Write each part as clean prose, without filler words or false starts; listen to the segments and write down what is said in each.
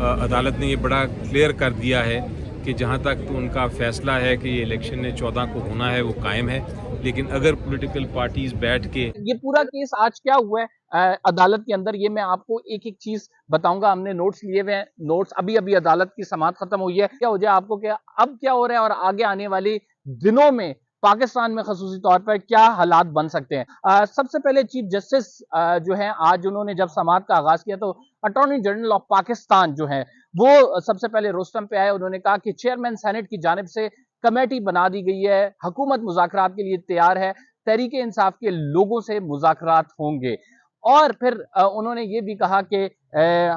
अदालत ने ये बड़ा क्लियर कर दिया है कि जहाँ तक तो उनका फैसला है कि ये इलेक्शन ने 14 को होना है वो कायम है, लेकिन अगर पॉलिटिकल पार्टीज बैठ के ये पूरा केस आज क्या हुआ है अदालत के अंदर, ये मैं आपको एक एक चीज बताऊंगा। हमने नोट्स लिए हुए हैं, नोट्स अभी अभी अदालत की समाअत खत्म हुई है। क्या हो जाए आपको क्या अब क्या हो रहा है और आगे आने वाली दिनों में पाकिस्तान में खसूसी तौर पर क्या हालात बन सकते हैं। सबसे पहले चीफ जस्टिस जो है आज उन्होंने जब समाअत का आगाज किया तो अटॉर्नी जनरल ऑफ पाकिस्तान जो है वो सबसे पहले रोस्टम पे आए। उन्होंने कहा कि चेयरमैन सेनेट की जानिब से कमेटी बना दी गई है, हुकूमत मुज़ाकरात के लिए तैयार है, तहरीके इंसाफ के लोगों से मुज़ाकरात होंगे। और फिर उन्होंने ये भी कहा कि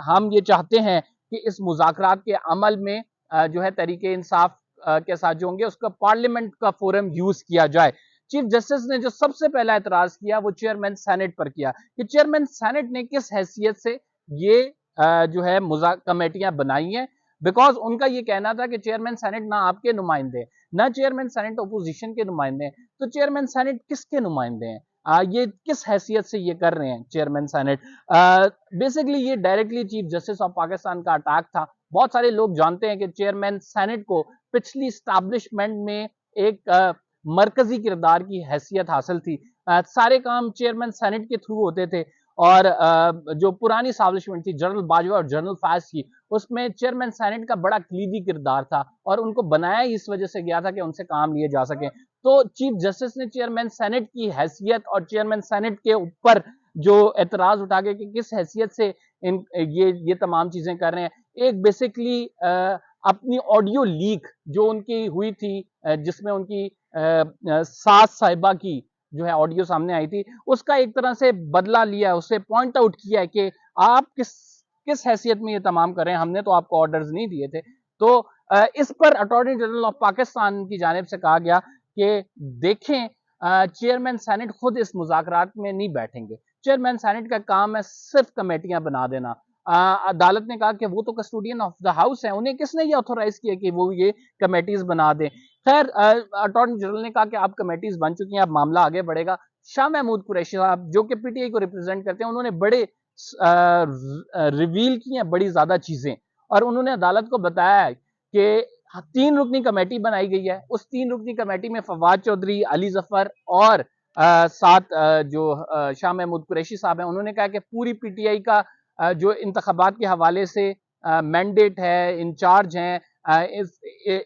हम ये चाहते हैं कि इस मुज़ाकरात के अमल में जो है तहरीके इंसाफ के साथ जो होंगे उसका पार्लियामेंट का फोरम यूज किया जाए। चीफ जस्टिस ने जो सबसे पहला एतराज किया वो चेयरमैन सेनेट पर किया कि चेयरमैन सेनेट ने किस हैसियत से ये जो है कमेटियां बनाई हैं। बिकॉज उनका ये कहना था कि चेयरमैन सेनेट ना आपके नुमाइंदे, ना चेयरमैन सेनेट अपोजिशन के नुमाइंदे, तो चेयरमैन सेनेट किसके नुमाइंदे हैं? ये किस हैसियत से ये कर रहे हैं चेयरमैन सेनेट? बेसिकली ये directly chief justice of Pakistan का अटैक था। बहुत सारे लोग जानते हैं कि चेयरमैन सेनेट को पिछली स्टैब्लिशमेंट में एक मरकजी किरदार की हैसियत हासिल थी। सारे काम चेयरमैन सेनेट के थ्रू होते थे और जो पुरानी स्टैब्लिशमेंट थी जनरल बाजवा और जनरल फैज की, उसमें चेयरमैन सेनेट का बड़ा क्लीदी किरदार था और उनको बनाया इस वजह से गया था कि उनसे काम लिए जा सके। तो चीफ जस्टिस ने चेयरमैन सेनेट की हैसियत और चेयरमैन सेनेट के ऊपर जो एतराज उठा के कि किस हैसियत से ये तमाम चीजें कर रहे हैं, एक बेसिकली अपनी ऑडियो लीक जो उनकी हुई थी जिसमें उनकी सास साहिबा की जो है ऑडियो सामने आई थी, उसका एक तरह से बदला लिया है, उससे पॉइंट आउट किया है कि आप किस किस हैसियत में ये तमाम कर रहे हैं, हमने तो आपको ऑर्डर्स नहीं दिए थे। तो इस पर अटॉर्नी जनरल ऑफ पाकिस्तान की जानिब से कहा गया कि देखें चेयरमैन सेनेट खुद इस मुज़ाकरात में नहीं बैठेंगे, चेयरमैन सेनेट का काम है सिर्फ कमेटियां बना देना। अदालत ने कहा कि वो तो कस्टोडियन ऑफ द हाउस है, उन्हें किसने ये ऑथोराइज किया कि वो ये कमेटीज बना दें। खैर अटॉर्नी जनरल ने कहा कि आप कमेटीज बन चुकी हैं, अब मामला आगे बढ़ेगा। शाह महमूद कुरैशी साहब जो कि पीटीआई को रिप्रेजेंट करते हैं, उन्होंने बड़े रिवील की हैं बड़ी ज्यादा चीजें और उन्होंने अदालत को बताया है कि 3 रुकनी कमेटी बनाई गई है। उस 3 रुकनी कमेटी में फवाद चौधरी, अली जफर और साथ जो शाह महमूद कुरैशी साहब हैं, उन्होंने कहा कि पूरी पीटीआई का जो इंतखाबात के हवाले से मैंडेट है, इंचार्ज हैं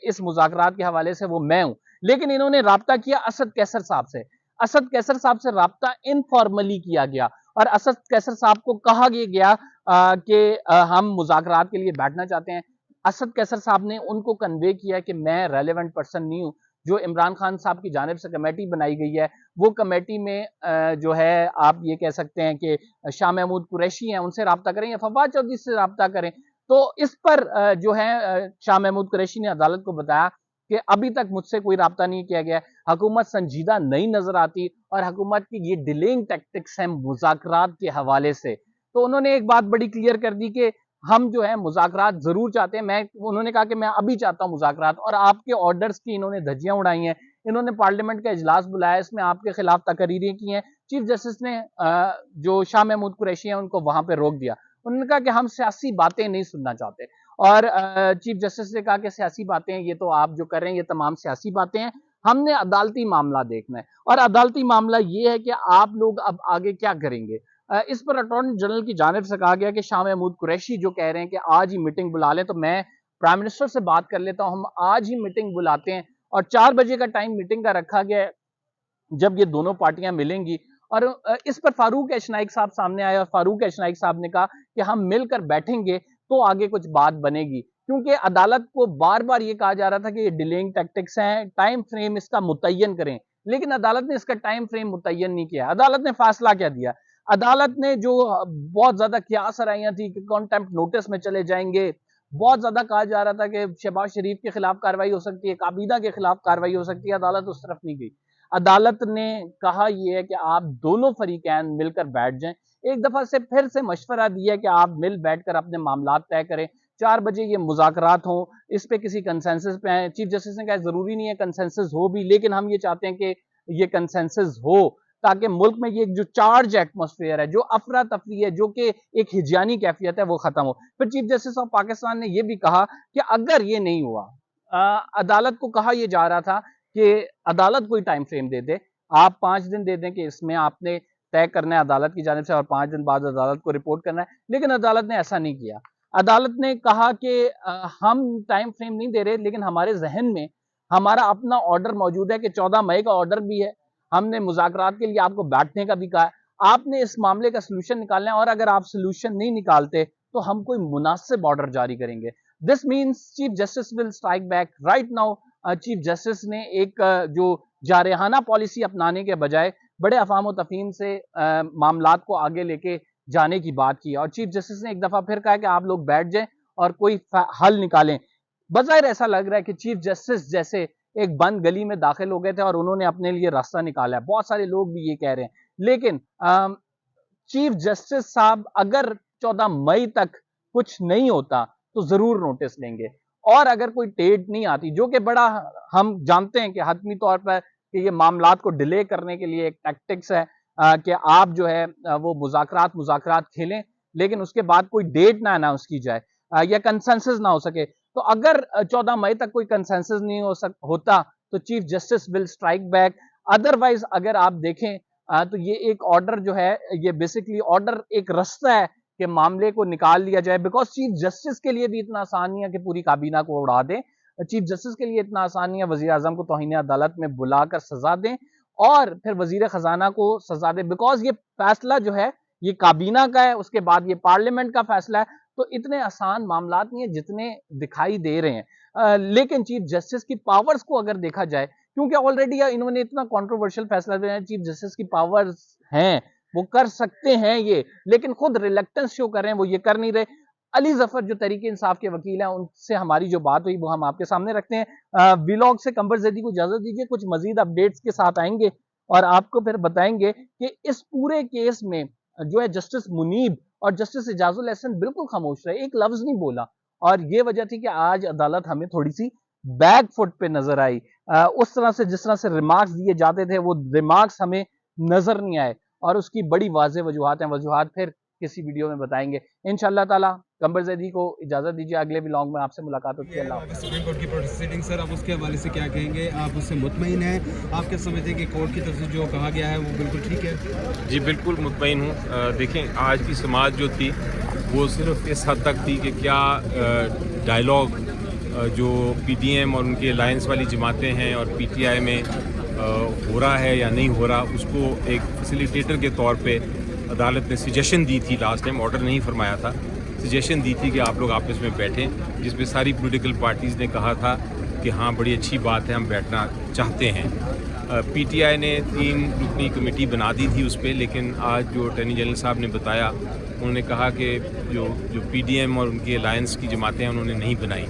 इस मुज़ाकरात के हवाले से वो मैं हूं। लेकिन इन्होंने राब्ता किया असद कैसर साहब से, असद कैसर साहब से राब्ता इनफॉर्मली किया गया और असद कैसर साहब को कहा गया कि हम मुज़ाकरात के लिए बैठना चाहते हैं। असद कैसर साहब ने उनको कन्वे किया कि मैं रेलेवेंट पर्सन नहीं हूं। जो इमरान खान साहब की जानिब से कमेटी बनाई गई है, वो कमेटी में जो है आप ये कह सकते हैं कि शाह महमूद कुरैशी हैं, उनसे राब्ता करें या फवाद चौधरी से राब्ता करें। तो इस पर जो है शाह महमूद कुरैशी ने अदालत को बताया कि अभी तक मुझसे कोई राब्ता नहीं किया गया, हुकूमत संजीदा नहीं नजर आती और हुकूमत की ये डिलेइंग टैक्टिक्स हैं मुज़ाकरात के हवाले से। तो उन्होंने एक बात बड़ी क्लियर कर दी कि हम जो है मुज़ाकरात जरूर चाहते हैं। उन्होंने कहा कि मैं अभी चाहता हूं मुज़ाकरात, और आपके ऑर्डर्स की इन्होंने धज्जियां उड़ाई हैं। इन्होंने पार्लियामेंट का इजलास बुलाया, इसमें आपके खिलाफ तकरीरें की हैं। चीफ जस्टिस ने जो शाह महमूद कुरैशी हैं उनको वहां पर रोक दिया। उन्होंने कहा कि हम सियासी बातें नहीं सुनना चाहते और चीफ जस्टिस ने कहा कि सियासी बातें ये तो आप जो कर रहे हैं ये तमाम सियासी बातें हैं, हमने अदालती मामला देखना है और अदालती मामला ये है कि आप लोग अब आगे क्या करेंगे। इस पर अटॉर्नी जनरल की जानिब से कहा गया कि शाह महमूद कुरैशी जो कह रहे हैं कि आज ही मीटिंग बुला लें, तो मैं प्राइम मिनिस्टर से बात कर लेता हूं, हम आज ही मीटिंग बुलाते हैं और 4 बजे का टाइम मीटिंग का रखा गया है जब ये दोनों पार्टियां मिलेंगी। और इस पर फारूक एशनाइक साहब सामने आए और फारूक एशनाइक साहब ने कहा कि हम मिलकर बैठेंगे तो आगे कुछ बात बनेगी, क्योंकि अदालत को बार बार ये कहा जा रहा था कि ये डिलेइंग टैक्टिक्स हैं, टाइम फ्रेम इसका मुतय्यन करें, लेकिन अदालत ने इसका टाइम फ्रेम मुतय्यन नहीं किया। अदालत ने फैसला क्या दिया? अदालत ने जो बहुत ज्यादा क्यास आराइयां थी कि कॉन्टेम्प्ट नोटिस में चले जाएंगे, बहुत ज्यादा कहा जा रहा था कि शहबाज शरीफ के खिलाफ कार्रवाई हो सकती है, काबीना के खिलाफ कार्रवाई हो सकती है, अदालत उस तरफ नहीं गई। अदालत ने कहा यह है कि आप दोनों फरीकैन मिलकर बैठ जाएं। एक दफा से फिर से मशवरा दिया कि आप मिल बैठकर अपने मामला तय करें, 4 बजे ये मुज़ाकरात हो, इस पे किसी कंसेंसस पे आए। चीफ जस्टिस ने कहा जरूरी नहीं है कंसेंसस हो भी, लेकिन हम ये चाहते हैं कि ये कंसेंसस हो تاکہ ملک میں یہ جو چارج ایٹماسفیئر ہے، جو افرا تفری ہے، جو کہ ایک ہجیانی کیفیت ہے، وہ ختم ہو۔ پھر چیف جسٹس آف پاکستان نے یہ بھی کہا کہ اگر یہ نہیں ہوا، عدالت کو کہا یہ جا رہا تھا کہ عدالت کوئی ٹائم فریم دے دے، آپ 5 دن دے دیں کہ اس میں آپ نے طے کرنا ہے عدالت کی جانب سے، اور 5 دن بعد عدالت کو رپورٹ کرنا ہے، لیکن عدالت نے ایسا نہیں کیا۔ عدالت نے کہا کہ ہم ٹائم فریم نہیں دے رہے، لیکن ہمارے ذہن میں ہمارا اپنا آرڈر موجود ہے کہ 14 مئی کا آرڈر بھی ہے، ہم نے مذاکرات کے لیے آپ کو بیٹھنے کا بھی کہا ہے، آپ نے اس معاملے کا سلوشن نکالنا ہے، اور اگر آپ سلوشن نہیں نکالتے تو ہم کوئی مناسب آرڈر جاری کریں گے۔ This means chief justice will strike back right now. Chief justice نے ایک جو جارحانہ پالیسی اپنانے کے بجائے بڑے افہام و تفہیم سے معاملات کو آگے لے کے جانے کی بات کی، اور چیف جسٹس نے ایک دفعہ پھر کہا کہ آپ لوگ بیٹھ جائیں اور کوئی حل نکالیں۔ بظاہر ایسا لگ رہا ہے کہ چیف جسٹس جیسے ایک بند گلی میں داخل ہو گئے تھے اور انہوں نے اپنے لیے راستہ نکالا ہے، بہت سارے لوگ بھی یہ کہہ رہے ہیں، لیکن چیف جسٹس صاحب اگر 14 مئی تک کچھ نہیں ہوتا تو ضرور نوٹس لیں گے، اور اگر کوئی ڈیٹ نہیں آتی، جو کہ بڑا ہم جانتے ہیں کہ حتمی طور پر کہ یہ معاملات کو ڈیلے کرنے کے لیے ایک ٹیکٹکس ہے کہ آپ جو ہے وہ مذاکرات کھیلیں، لیکن اس کے بعد کوئی ڈیٹ نہ اناؤنس کی جائے یا کنسنسس نہ ہو سکے، تو اگر 14 مئی تک کوئی کنسنسس نہیں ہوتا تو chief justice will strike back. Otherwise اگر آپ دیکھیں تو یہ ایک آرڈر جو ہے، یہ بیسیکلی آرڈر ایک رستہ ہے کہ معاملے کو نکال لیا جائے، بیکاز چیف جسٹس کے لیے بھی اتنا آسان نہیں ہے کہ پوری کابینہ کو اڑا دیں، چیف جسٹس کے لیے اتنا آسان نہیں ہے وزیر اعظم کو توہین عدالت میں بلا کر سزا دیں اور پھر وزیر خزانہ کو سزا دیں، بیکاز یہ فیصلہ جو ہے یہ کابینہ کا ہے، اس کے بعد یہ پارلیمنٹ کا فیصلہ ہے، تو اتنے آسان معاملات نہیں ہیں جتنے دکھائی دے رہے ہیں۔ لیکن چیف جسٹس کی پاورز کو اگر دیکھا جائے، کیونکہ آلریڈی انہوں نے اتنا کنٹروورشل فیصلہ دیا ہے، چیف جسٹس کی پاورز ہیں، وہ کر سکتے ہیں یہ، لیکن خود ریلیکٹنس شو کر رہے ہیں، وہ یہ کر نہیں رہے۔ علی ظفر جو تحریک انصاف کے وکیل ہیں، ان سے ہماری جو بات ہوئی وہ ہم آپ کے سامنے رکھتے ہیں۔ ویلاگ سے قمر زیدی کو اجازت دیجیے، کچھ مزید اپڈیٹس کے ساتھ آئیں گے اور آپ کو پھر بتائیں گے کہ اس پورے کیس میں جو ہے جسٹس منیب اور جسٹس اعجاز الاحسن بالکل خاموش رہے، ایک لفظ نہیں بولا، اور یہ وجہ تھی کہ آج عدالت ہمیں تھوڑی سی بیک فٹ پہ نظر آئی، اس طرح سے جس طرح سے ریمارکس دیے جاتے تھے وہ ریمارکس ہمیں نظر نہیں آئے، اور اس کی بڑی واضح وجوہات پھر کسی ویڈیو میں بتائیں گے انشاءاللہ تعالی۔ قمر زیدی کو اجازت دیجیے، اگلے ویلاگ میں آپ سے ملاقات ہوتی ہے۔ اللہ حافظ۔ سپریم کورٹ کی پروسیڈنگ سر، آپ اس کے حوالے سے کیا کہیں گے؟ آپ اس سے مطمئن ہیں؟ آپ کیا سمجھتے ہیں کہ کورٹ کی طرف سے جو کہا گیا ہے وہ بالکل ٹھیک ہے؟ جی بالکل مطمئن ہوں۔ دیکھیں آج کی سماعت جو تھی وہ صرف اس حد تک تھی کہ کیا ڈائلاگ جو پی ٹی ایم اور ان کی الائنس والی جماعتیں ہیں اور پی ٹی آئی میں ہو رہا ہے یا نہیں ہو رہا، اس کو ایک فیسیلیٹیٹر کے طور پہ عدالت نے سجیشن دی تھی، لاسٹ ٹائم آرڈر نہیں فرمایا تھا، سجیشن دی تھی کہ آپ لوگ آپس میں بیٹھیں، جس میں ساری پولیٹیکل پارٹیز نے کہا تھا کہ ہاں بڑی اچھی بات ہے، ہم بیٹھنا چاہتے ہیں۔ پی ٹی آئی نے 3 رکنی کمیٹی بنا دی تھی اس پہ، لیکن آج جو اٹارنی جنرل صاحب نے بتایا، انہوں نے کہا کہ جو پی ڈی ایم اور ان کی الائنس کی جماعتیں ہیں انہوں نے نہیں بنائی۔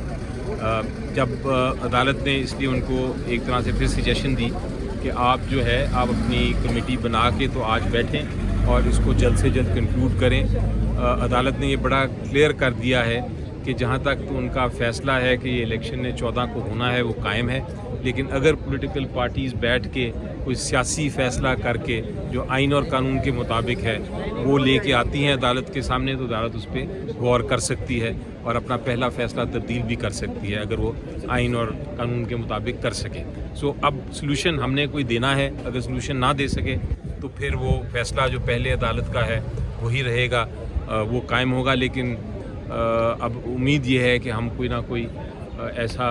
جب عدالت نے اس لیے ان کو ایک طرح سے پھر سجیشن دی کہ آپ جو ہے آپ اپنی کمیٹی بنا کے تو آج بیٹھیں اور اس کو جلد سے جلد کنکلوڈ کریں۔ عدالت نے یہ بڑا کلیئر کر دیا ہے کہ جہاں تک تو ان کا فیصلہ ہے کہ یہ الیکشن 14 کو ہونا ہے وہ قائم ہے، لیکن اگر پولیٹیکل پارٹیز بیٹھ کے کوئی سیاسی فیصلہ کر کے جو آئین اور قانون کے مطابق ہے وہ لے کے آتی ہیں عدالت کے سامنے، تو عدالت اس پہ غور کر سکتی ہے اور اپنا پہلا فیصلہ تبدیل بھی کر سکتی ہے اگر وہ آئین اور قانون کے مطابق کر سکے۔ اب سلوشن ہم نے کوئی دینا ہے، اگر سلوشن نہ دے سکے تو پھر وہ فیصلہ جو پہلے عدالت کا ہے وہی رہے گا، وہ قائم ہوگا، لیکن اب امید یہ ہے کہ ہم کوئی نہ کوئی ایسا